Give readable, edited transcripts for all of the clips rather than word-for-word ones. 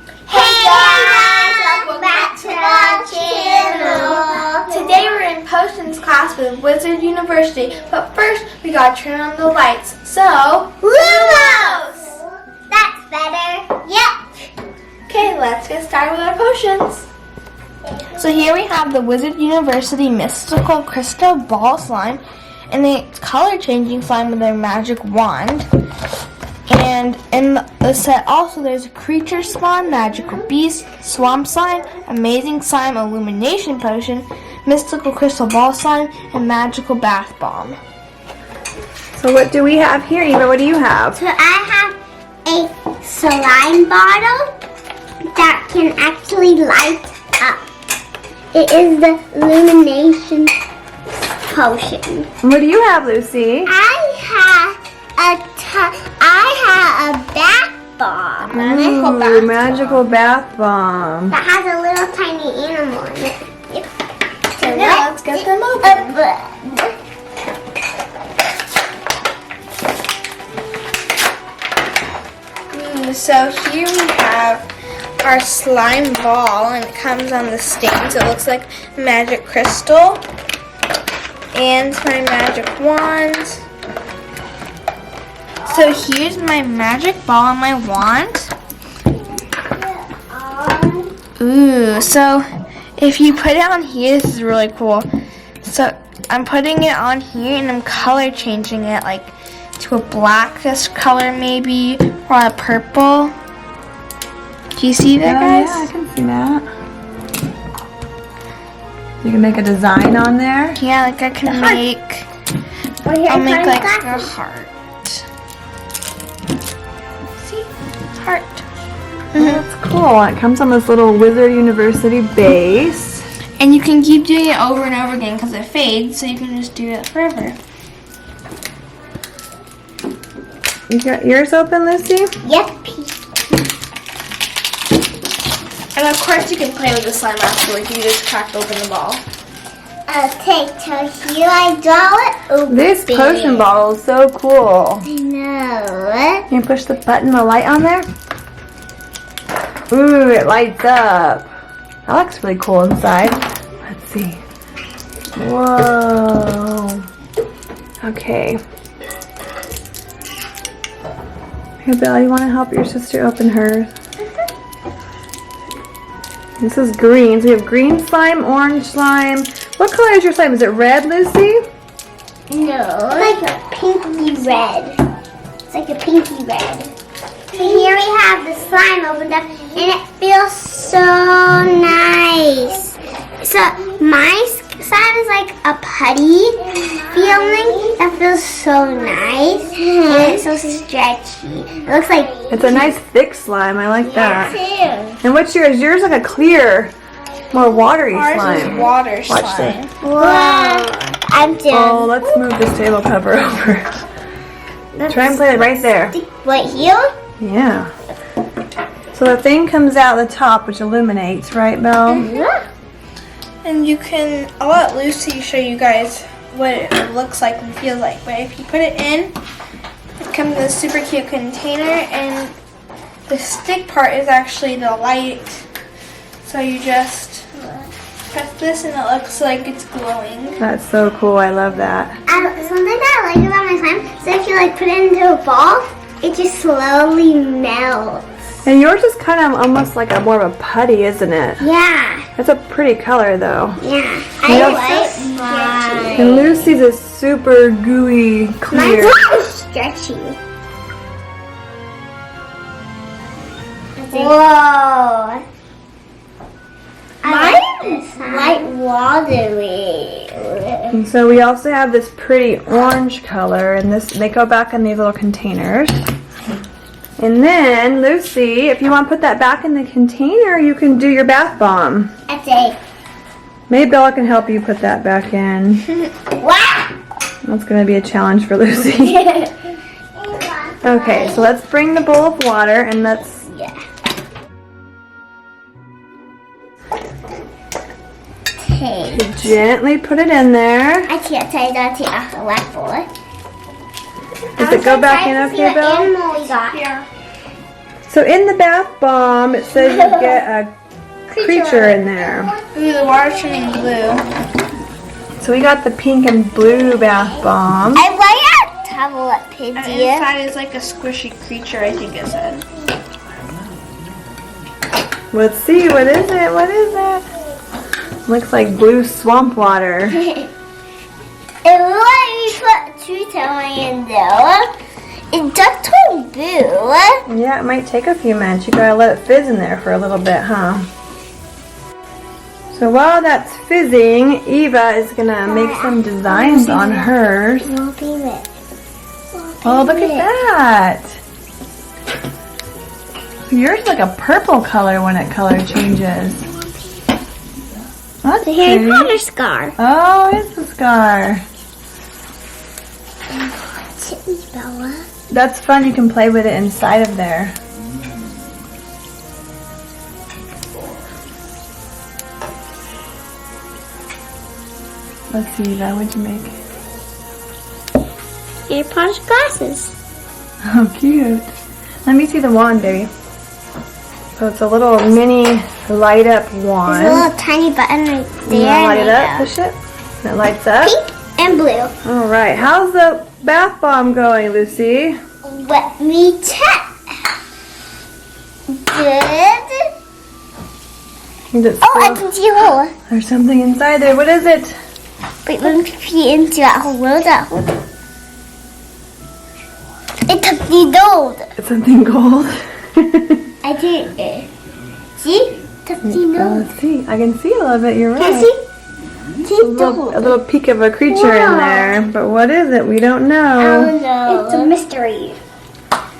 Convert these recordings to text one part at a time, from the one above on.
Hey guys, welcome back to our channel. Today we're in potions class with Wizard University, but first we gotta turn on the lights. So, Lumos! That's better. Yep. okay, let's get started with our potions. So here we have the Wizard University Mystical Crystal Ball Slime, and it's color changing slime with their magic wand. And in the set also there's a creature slime, magical beast, swamp slime, amazing slime, illumination potion, mystical crystal ball slime, and magical bath bomb. So what do we have here, Eva? What do you have? So I have a slime bottle that can actually light up. It is the Illumination potion. What do you have, Lucy? I have a bath bomb. Ooh, magical bath bomb. That has a little tiny animal in it. Yep. So Yeah, let's get them open. So here we have our slime ball, and it comes on the stand, so it looks like magic crystal. And my magic wand. So here's my magic ball and my wand. Ooh, so if you put it on here, this is really cool. So I'm putting it on here and I'm color changing it like to a blackish color maybe, or a purple. Do you see that, guys? Yeah, I can see that. You can make a design on there. Yeah, like I can make, I'll make like a heart. See? Heart. That's cool. It comes on this little Wizard University base. And you can keep doing it over and over again because it fades, so you can just do it forever. You got yours open, Lucy? Yep. And of course you can play with the slime afterwards. You just crack open the ball. Okay, so here I draw it open. This potion bottle is so cool. I know. Can you push the button, the light on there? Ooh, it lights up. That looks really cool inside. Let's see. Whoa. Okay. Here, Belle, you want to help your sister open hers? This is green. So we have green slime, orange slime. What color is your slime? Is it red, Lucy? No. It's like a pinky red. It's like a pinky red. So here we have the slime opened up, and it feels so nice. So my side is like a putty feeling that feels so nice, and it's so stretchy. It looks like It's a nice thick slime. I like that. too. And what's yours? Yours like a clear, more watery Ours slime. is water Watch slime. this. Wow. I'm doing. Oh, let's move this table cover over. Try and play it right there. What here? Yeah. So the thing comes out the top, which illuminates, right, Belle? Yeah. And you can, I'll let Lucy show you guys what it looks like and feels like. But if you put it in, it comes in this super cute container, and the stick part is actually the light. So you just press this and it looks like it's glowing. That's so cool. I love that. Something that I like about my slime, so if you like put it into a ball, it just slowly melts. And yours is kind of almost like a more of a putty, isn't it? Yeah. That's a pretty color, though. Yeah. You I know, like mine. And Lucy's is super gooey, clear. Mine's so stretchy. Whoa. Mine is light watery. And so we also have this pretty orange color, and this they go back in these little containers. And then, Lucy, if you want to put that back in the container, you can do your bath bomb. That's it. Maybe Bella can help you put that back in. Wow. That's going to be a challenge for Lucy. Okay, so let's bring the bowl of water, and let's... Yeah. Okay. Gently put it in there. I can't take that off the level. Does it go back in okay, Bill? Animal we got. Yeah. So in the bath bomb, it says you get a creature in there. Ooh, the water's turning blue. So we got the pink and blue bath bomb. I like that tablet And piggy. inside is like a squishy creature, I think it said. Let's see, what is it? What is it? Looks like blue swamp water. It looks like we put two in there. It does turn blue. Yeah, it might take a few minutes. You gotta let it fizz in there for a little bit, huh? So while that's fizzing, Eva is gonna make some designs on hers. Oh, look at that! Yours is like a purple color when it color changes. That's The Harry pretty. Potter scar. Oh, it's a scar. Bella. That's fun. You can play with it inside of there. Let's see, Eva, what'd you make? Harry Potter's glasses. Oh, cute. Let me see the wand, baby. So it's a little mini light up wand. There's a little tiny button right there. You wanna light it and up? Push it. It lights up. Pink and blue. All right. How's the bath bomb going, Lucy? Let me check. Good. Is it Oh, I still- can see a hole. There's something inside there. What is it? Wait, let me pee into that hole. Where is that hole? It's something gold. It's something gold. I did it. See? Something Oh, gold. let's see. I can see a little bit. You're Can you right. see? See A the little peek of a creature in Wow. there. But what is it? We don't know. no. It's a mystery.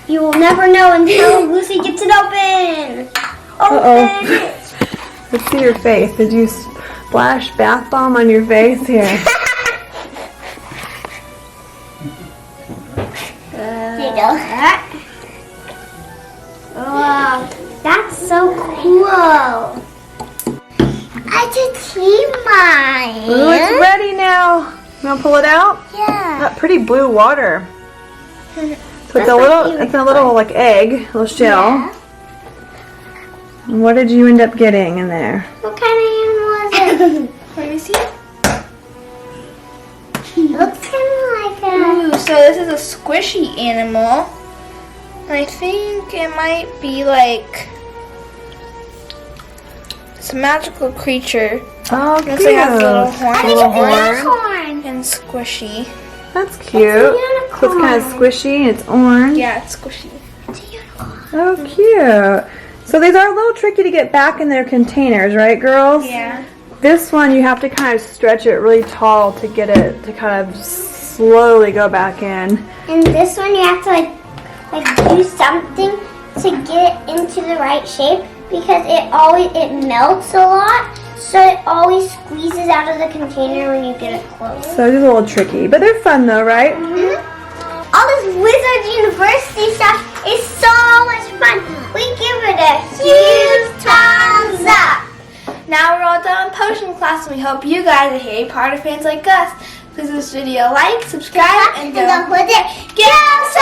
You will never know until Lucy gets it open. Uh-oh. Open it. Let's see your face. Did you splash bath bomb on your face? Here. There you go. Wow, that's so cool. I can see mine. Ooh, it's ready now. You want to pull it out? Yeah. That pretty blue water. So it's That's a my little, favorite it's a little like egg, little shell. Yeah. And what did you end up getting in there? What kind of animal is it? Let me see. Looks kind of like a... Ooh, so this is a squishy animal. And I think it might be like it's a magical creature. Oh, Looks like it has a little cute. horn. I think it's a unicorn. And squishy. That's cute. So it's kind of squishy and it's orange. Yeah, it's squishy. It's a unicorn. Oh, cute. So these are a little tricky to get back in their containers, right, girls? Yeah. This one, you have to kind of stretch it really tall to get it to kind of slowly go back in. And this one you have to like do something to get it into the right shape because it melts a lot, so it always squeezes out of the container when you get it close. So it's a little tricky, but they're fun though, right? All this Wizard University stuff is so much fun. We give it a huge thumbs up. Now we're all done with potion class, and we hope you guys are Harry Potter fans like us. Please give this video a like, subscribe, and don't forget, get outside.